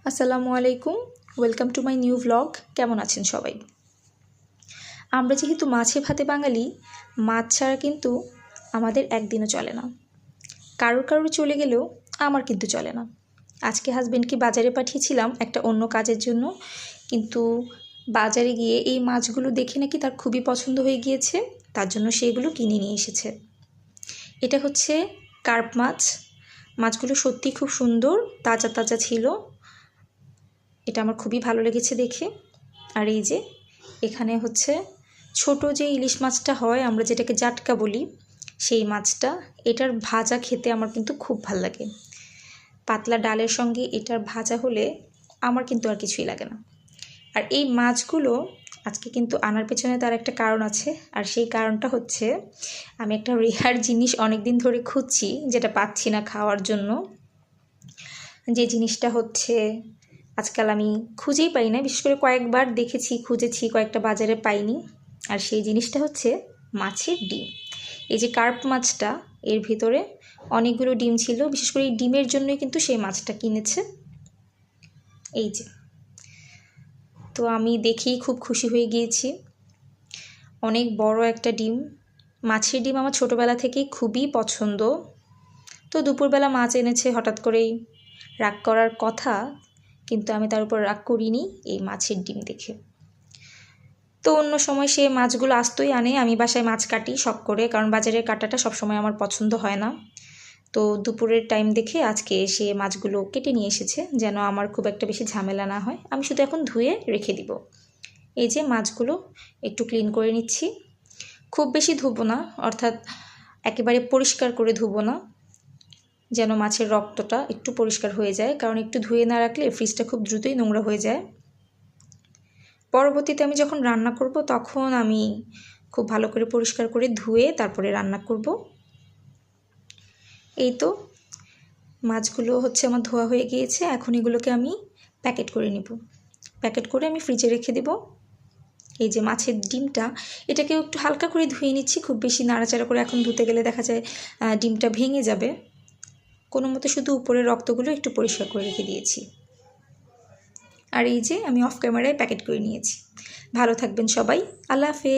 আসসালামু আলাইকুম, welcome to my new blog. কেমন আছেন সবাই? আমরা যেহেতু মাছে ভাতে বাঙালি, মাছ ছাড়া কিন্তু আমাদের একদিনও চলে না। কারোর চলে গেলেও আমার কিন্তু চলে না। আজকে হাজবেন্ডকে বাজারে পাঠিয়েছিলাম একটা অন্য কাজের জন্য, কিন্তু বাজারে গিয়ে এই মাছগুলো দেখে নাকি তার খুবই পছন্দ হয়ে গিয়েছে, তার জন্য সেগুলো কিনে নিয়ে এসেছে। এটা হচ্ছে কার্প মাছ। মাছগুলো সত্যিই খুব সুন্দর, তাজা তাজা ছিল। এটা আমার খুবই ভালো লেগেছে দেখে। আর এই যে এখানে হচ্ছে ছোট যে ইলিশ মাছটা হয়, আমরা যেটাকে জাটকা বলি, সেই মাছটা। এটার ভাজা খেতে আমার কিন্তু খুব ভাল লাগে। পাতলা ডালের সঙ্গে এটার ভাজা হলে আমার কিন্তু আর কিছুই লাগে না। আর এই মাছগুলো আজকে কিন্তু আনার পেছনে তার একটা কারণ আছে, আর সেই কারণটা হচ্ছে আমি একটা রেয়ার জিনিস অনেক দিন ধরে খুঁজছি, যেটা পাচ্ছি না খাওয়ার জন্য। যে জিনিসটা হচ্ছে আজকাল আমি খুঁজেই পাই না, বিশেষ করে কয়েকবার দেখেছি, খুঁজেছি, কয়েকটা বাজারে পাইনি। আর সেই জিনিসটা হচ্ছে মাছের ডিম। এই যে কার্প মাছটা, এর ভিতরে অনেকগুলো ডিম ছিল। বিশেষ করে এই ডিমের জন্যই কিন্তু সেই মাছটা কিনেছে। এই যে, তো আমি দেখেই খুব খুশি হয়ে গিয়েছি। অনেক বড় একটা ডিম। মাছের ডিম আমার ছোটোবেলা থেকেই খুবই পছন্দ। তো দুপুরবেলা মাছ এনেছে হঠাৎ করেই, রাগ করার কথা, কিন্তু আমি তার উপর রাগ করিনি এই মাছের ডিম দেখে। তো অন্য সময় সে মাছগুলো আস্তই আনে, আমি বাসায় মাছ কাটি শখ করে, কারণ বাজারের কাটাটা সবসময় আমার পছন্দ হয় না। তো দুপুরের টাইম দেখে আজকে সে মাছগুলো কেটে নিয়ে এসেছে, যেন আমার খুব একটা বেশি ঝামেলা না হয়। আমি শুধু এখন ধুয়ে রেখে দিব। এই যে মাছগুলো একটু ক্লিন করে নিচ্ছি। খুব বেশি ধুবো না, অর্থাৎ একেবারে পরিষ্কার করে ধুবো না, যেন মাছের রক্তটা একটু পরিষ্কার হয়ে যায়, কারণ একটু ধুয়ে না রাখলে ফ্রিজটা খুব দ্রুতই নোংরা হয়ে যায়। পরবর্তীতে আমি যখন রান্না করব তখন আমি খুব ভালো করে পরিষ্কার করে ধুয়ে তারপরে রান্না করব। এই তো মাছগুলো হচ্ছে আমার ধোয়া হয়ে গিয়েছে। এখন এগুলোকে আমি প্যাকেট করে নেব। প্যাকেট করে আমি ফ্রিজে রেখে দেব। এই যে মাছের ডিমটা, এটাকেও একটু হালকা করে ধুয়ে নিচ্ছি। খুব বেশি নাড়াচাড়া করে এখন ধুতে গেলে দেখা যায় ডিমটা ভেঙে যাবে। কোনো মতে শুধু উপরের রক্তগুলো একটু পরিষ্কার করে রেখে দিয়েছি। আর এই যে আমি অফ ক্যামেরায় প্যাকেট করে নিয়েছি। ভালো থাকবেন সবাই। আল্লাহ হাফেজ।